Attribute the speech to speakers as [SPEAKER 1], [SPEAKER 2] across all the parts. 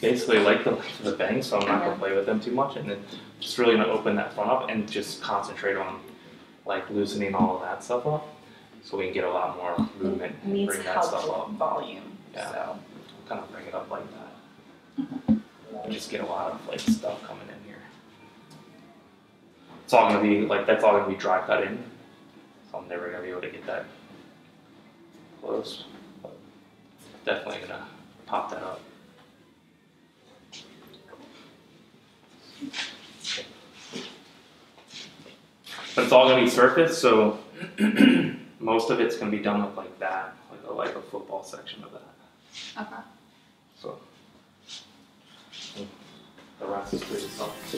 [SPEAKER 1] basically like the length of the bangs, so I'm not gonna play with them too much, and then just really gonna open that front up and just concentrate on like loosening all of that stuff up, so we can get a lot more movement and
[SPEAKER 2] Needs
[SPEAKER 1] bring that stuff
[SPEAKER 2] helpful
[SPEAKER 1] up.
[SPEAKER 2] volume.
[SPEAKER 1] Yeah,
[SPEAKER 2] So
[SPEAKER 1] kind of bring it up like that. Just get a lot of like stuff coming in here. It's all gonna be like that's all gonna be dry cut in, so I'm never gonna be able to get that close. But definitely gonna pop that up. But it's all gonna be surface, so most of it's gonna be done with like that, like a football section of that.
[SPEAKER 2] okay.
[SPEAKER 1] So the rest is pretty soft.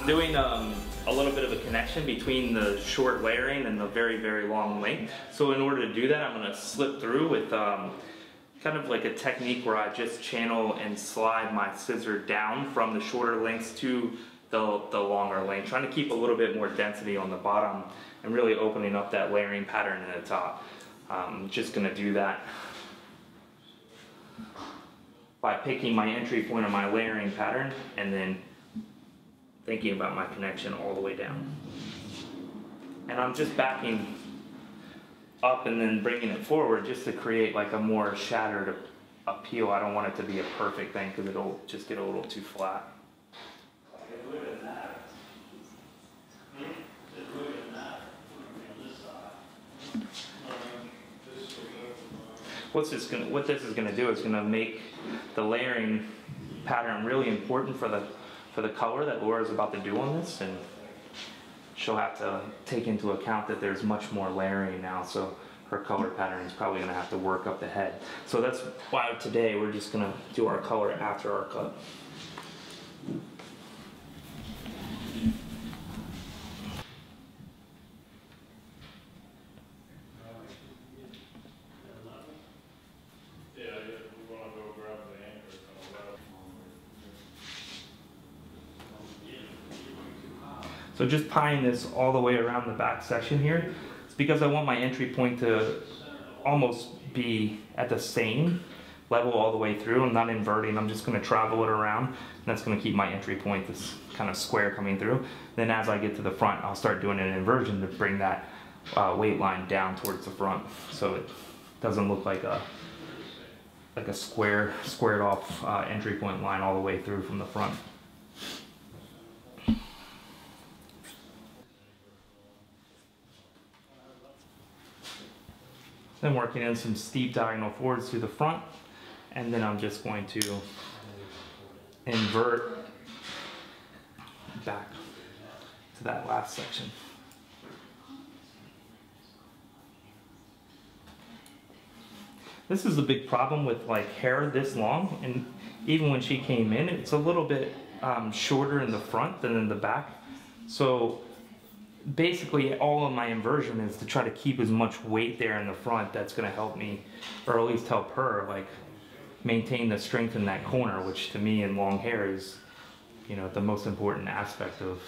[SPEAKER 1] Doing a little bit of a connection between the short layering and the very, very long length. So in order to do that, I'm going to slip through with kind of like a technique where I just channel and slide my scissor down from the shorter lengths to the longer length, trying to keep a little bit more density on the bottom and really opening up that layering pattern in the top. I'm just going to do that by picking my entry point of my layering pattern and then thinking about my connection all the way down. And I'm just backing up and then bringing it forward just to create like a more shattered appeal. I don't want it to be a perfect thing because it'll just get a little too flat. What this is going to do is going to make the layering pattern really important for the color that Laura's about to do on this, and she'll have to take into account that there's much more layering now, so her color pattern is probably going to have to work up the head. So that's why today we're just going to do our color after our cut. So just tying this all the way around the back section here, it's because I want my entry point to almost be at the same level all the way through. I'm not inverting, I'm just going to travel it around, and that's going to keep my entry point this kind of square coming through. Then as I get to the front, I'll start doing an inversion to bring that weight line down towards the front, so it doesn't look like a squared off entry point line all the way through from the front. Then working in some steep diagonal forwards through the front, and then I'm just going to invert back to that last section. This is a big problem with like hair this long, and even when she came in, it's a little bit shorter in the front than in the back. So basically all of my inversion is to try to keep as much weight there in the front. That's going to help me, or at least help her, like maintain the strength in that corner, which to me in long hair is, you know, the most important aspect of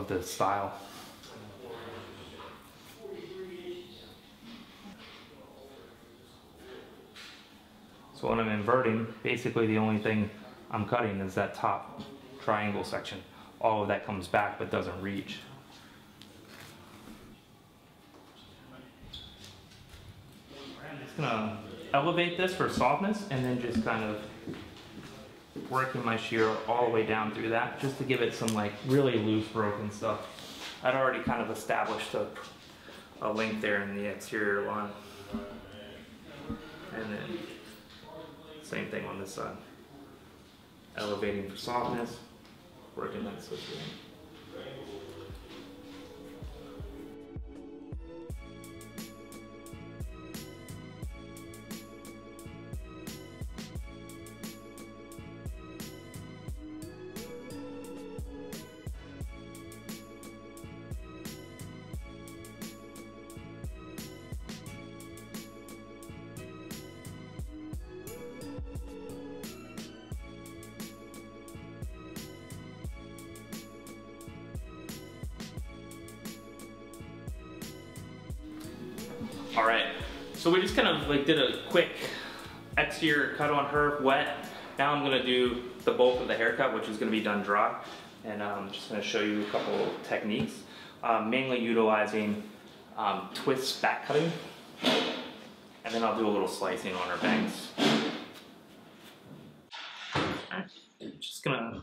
[SPEAKER 1] the style. So when I'm inverting, basically the only thing I'm cutting is that top triangle section. All of that comes back but doesn't reach. I'm just gonna elevate this for softness and then just kind of working my shear all the way down through that just to give it some like really loose broken stuff. I'd already kind of established a length there in the exterior line. And then same thing on this side. Elevating for softness, working that switch in. All right, so we just kind of like did a quick exterior cut on her, wet. Now I'm gonna do the bulk of the haircut, which is gonna be done dry. And I'm just gonna show you a couple of techniques, mainly utilizing twist back cutting. And then I'll do a little slicing on her bangs. Okay. Just gonna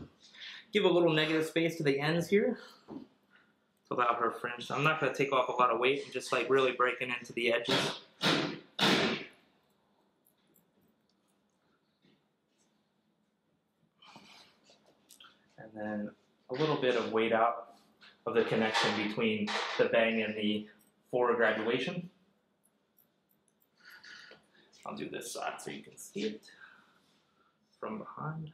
[SPEAKER 1] give a little negative space to the ends here to allow her fringe. So I'm not going to take off a lot of weight and just like really breaking into the edges. And then a little bit of weight out of the connection between the bang and the forward graduation. I'll do this side so you can see it from behind.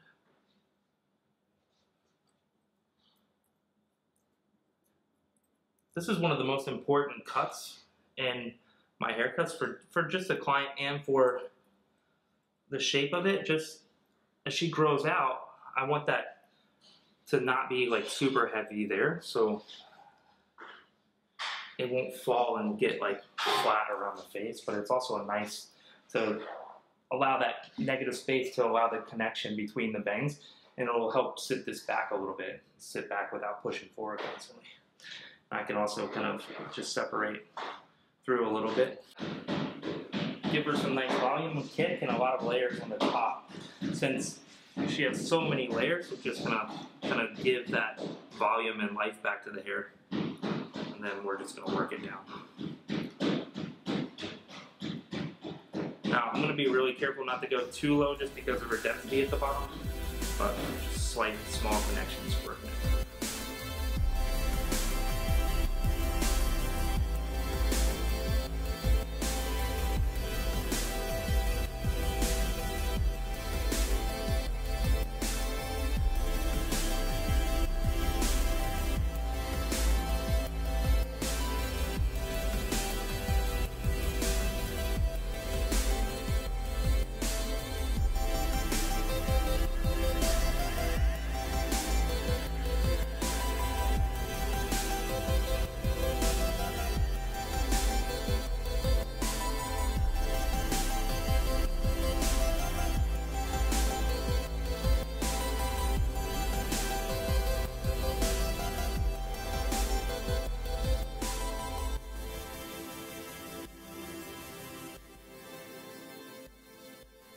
[SPEAKER 1] This is one of the most important cuts in my haircuts for just the client and for the shape of it. Just as she grows out, I want that to not be like super heavy there, so it won't fall and get like flat around the face, but it's also nice to allow that negative space to allow the connection between the bangs, and it'll help sit this back a little bit, sit back without pushing forward constantly. I can also kind of just separate through a little bit. Give her some nice volume and kick and a lot of layers on the top. Since she has so many layers, it's just gonna kind of give that volume and life back to the hair. And then we're just gonna work it down. Now I'm gonna be really careful not to go too low just because of her density at the bottom, but just slight small connections working it.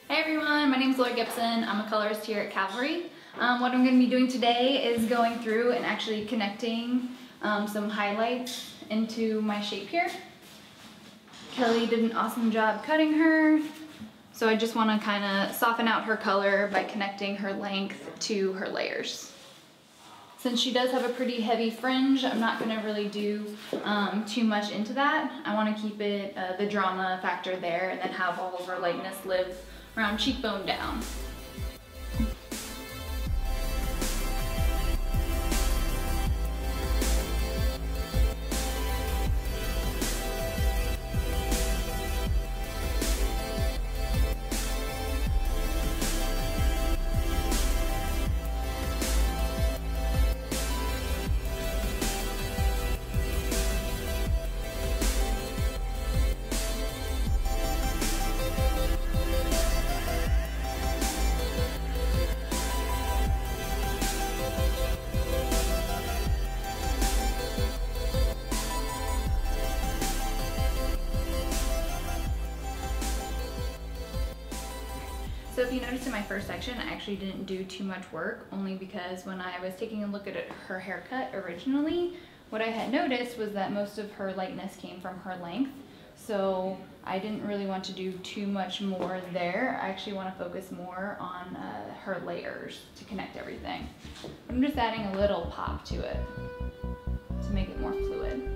[SPEAKER 2] Hey everyone, my name is Gibson. I'm a colorist here at Cavalry. What I'm going to be doing today is going through and actually connecting some highlights into my shape here. Kelly did an awesome job cutting her, so I just want to kind of soften out her color by connecting her length to her layers. Since she does have a pretty heavy fringe, I'm not going to really do too much into that. I want to keep it the drama factor there and then have all of her lightness live around cheekbone down. So if you notice in my first section, I actually didn't do too much work, only because when I was taking a look at her haircut originally, what I had noticed was that most of her lightness came from her length. So I didn't really want to do too much more there. I actually want to focus more on her layers to connect everything. I'm just adding a little pop to it to make it more fluid.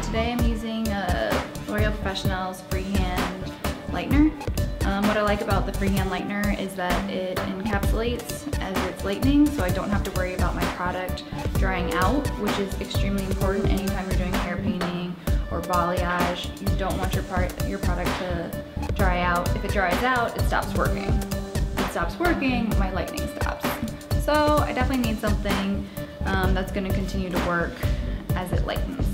[SPEAKER 2] Today I'm using a L'Oreal Professional's freehand lightener. What I like about the freehand lightener is that it encapsulates as it's lightening, so I don't have to worry about my product drying out, which is extremely important anytime you're doing hair painting or balayage. You don't want your product to dry out. If it dries out, it stops working. If it stops working, my lightening stops. So I definitely need something that's going to continue to work as it lightens.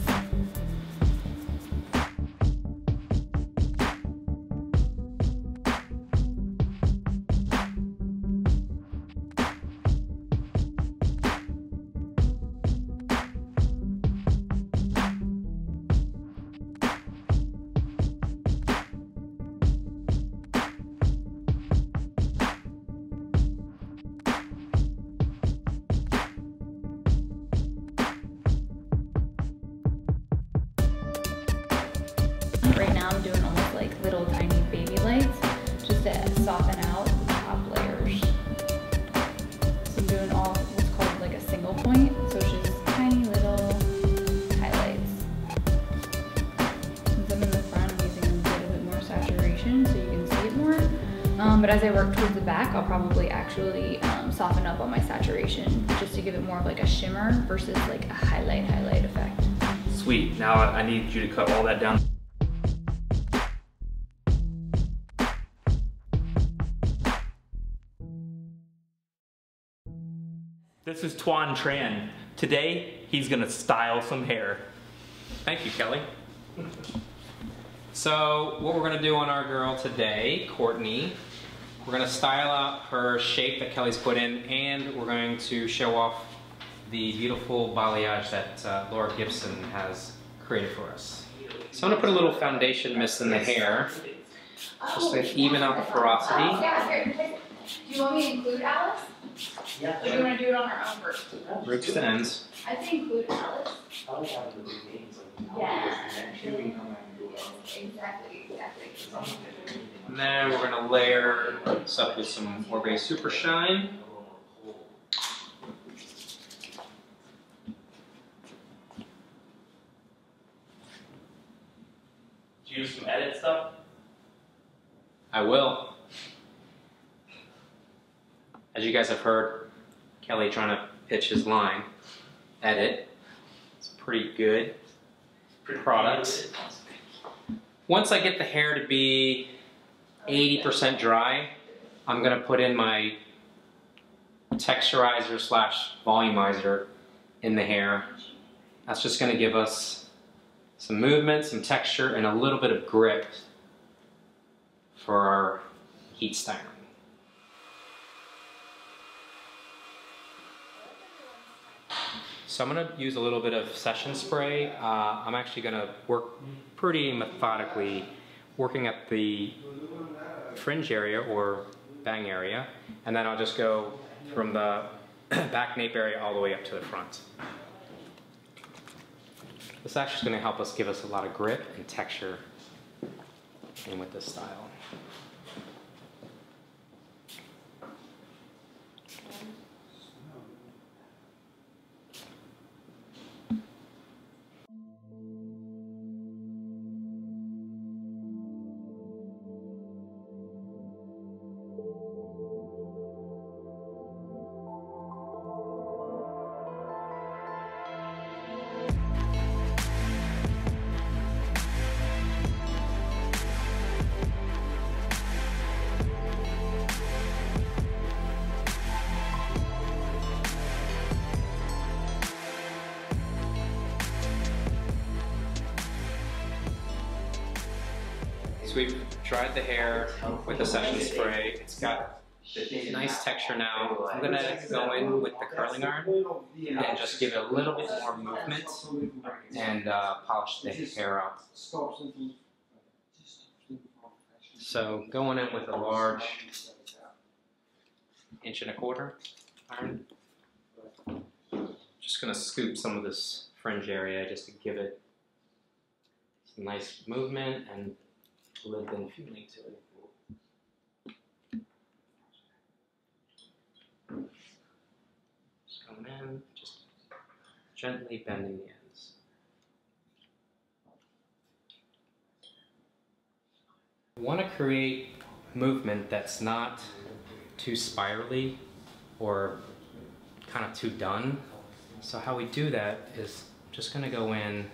[SPEAKER 2] Right now I'm doing almost like little tiny baby lights just to soften out the top layers. So I'm doing all what's called like a single point, so it's just tiny little highlights. Since I'm in the front, I'm using a little bit more saturation so you can see it more. But as I work towards the back, I'll probably actually soften up on my saturation just to give it more of like a shimmer versus like a highlight effect.
[SPEAKER 1] Sweet, now I need you to cut all that down. This is Tuan Tran. Today, he's gonna style some hair.
[SPEAKER 3] Thank you, Kelly. So what we're gonna do on our girl today, Courtney, we're gonna style out her shape that Kelly's put in, and we're going to show off the beautiful balayage that Laura Gibson has created for us. So I'm gonna put a little foundation mist in the hair, just to even out the ferocity.
[SPEAKER 2] Do you want me to include Alice?
[SPEAKER 4] Yeah.
[SPEAKER 2] Or do you want to do it on our own first?
[SPEAKER 3] Roots to ends.
[SPEAKER 2] I think include Alice. Yeah. Exactly.
[SPEAKER 3] And then we're gonna layer this up with some Orbe Super Shine.
[SPEAKER 1] Did you do some edit stuff?
[SPEAKER 3] I will. As you guys have heard, Kelly trying to pitch his line, edit. It's pretty good product. Once I get the hair to be 80% dry, I'm gonna put in my texturizer / volumizer in the hair. That's just gonna give us some movement, some texture, and a little bit of grip for our heat styling. So I'm going to use a little bit of session spray. I'm actually going to work pretty methodically, working at the fringe area or bang area, and then I'll just go from the back nape area all the way up to the front. This actually is going to help us give us a lot of grip and texture in with this style. So we've dried the hair with the session spray. It's got a nice texture now. I'm gonna go in with the curling iron and just give it a little bit more movement and polish the hair out. So going in with a large 1.25" iron. Just gonna scoop some of this fringe area just to give it some nice movement and live-in feeling to it. Just coming in, just gently bending the ends. You want to create movement that's not too spirally or kind of too done. So how we do that is just going to go in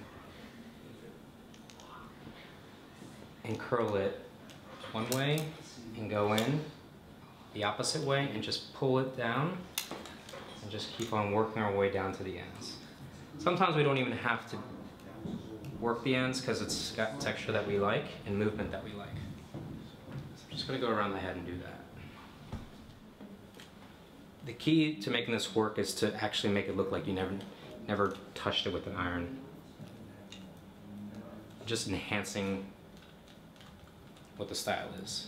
[SPEAKER 3] and curl it one way and go in the opposite way and just pull it down and just keep on working our way down to the ends. Sometimes we don't even have to work the ends because it's got texture that we like and movement that we like. So I'm just going to go around the head and do that. The key to making this work is to actually make it look like you never touched it with an iron. Just enhancing what the style is.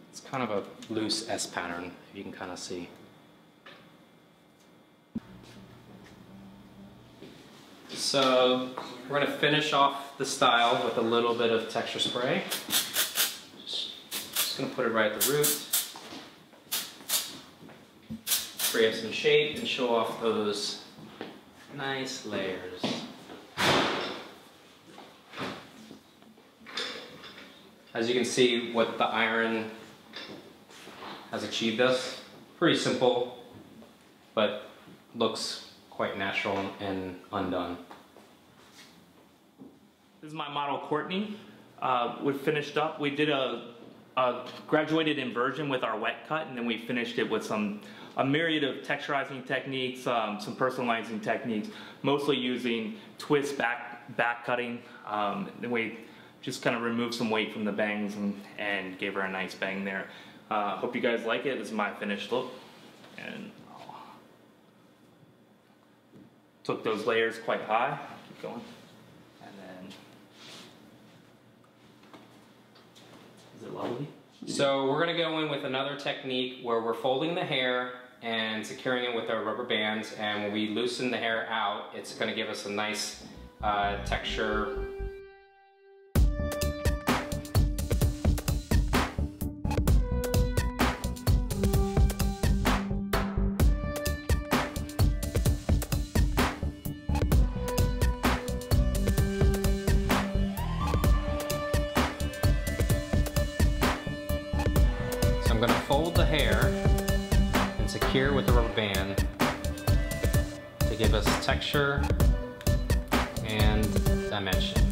[SPEAKER 3] It's kind of a loose S pattern, you can kind of see. So we're going to finish off the style with a little bit of texture spray. Just going to put it right at the root. Create some shape and show off those nice layers. As you can see, what the iron has achieved us. Pretty simple, but looks quite natural and undone.
[SPEAKER 1] This is my model Courtney. We finished up, we did a graduated inversion with our wet cut, and then we finished it with a myriad of texturizing techniques, some personalizing techniques, mostly using twist back cutting. Then we just kind of removed some weight from the bangs and gave her a nice bang there. Hope you guys like it. This is my finished look. And took those layers quite high. Keep going. And then, is it lovely?
[SPEAKER 3] So we're going to go in with another technique where we're folding the hair and securing it with our rubber bands, and when we loosen the hair out, it's going to give us a nice texture. I'm going to fold the hair and secure with the rubber band to give us texture and dimension.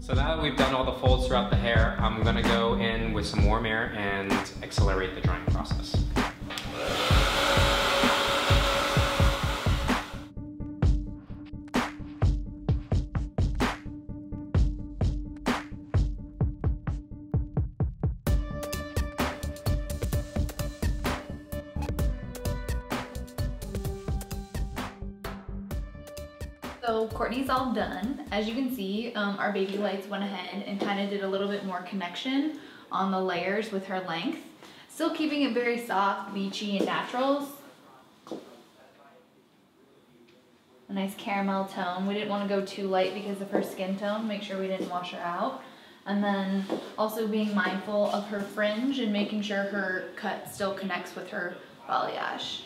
[SPEAKER 3] So now that we've done all the folds throughout the hair, I'm going to go in with some warm air and accelerate the drying process.
[SPEAKER 2] So Courtney's all done. As you can see, our baby lights went ahead and kind of did a little bit more connection on the layers with her length. Still keeping it very soft, beachy, and naturals. A nice caramel tone. We didn't want to go too light because of her skin tone, make sure we didn't wash her out. And then also being mindful of her fringe and making sure her cut still connects with her balayage.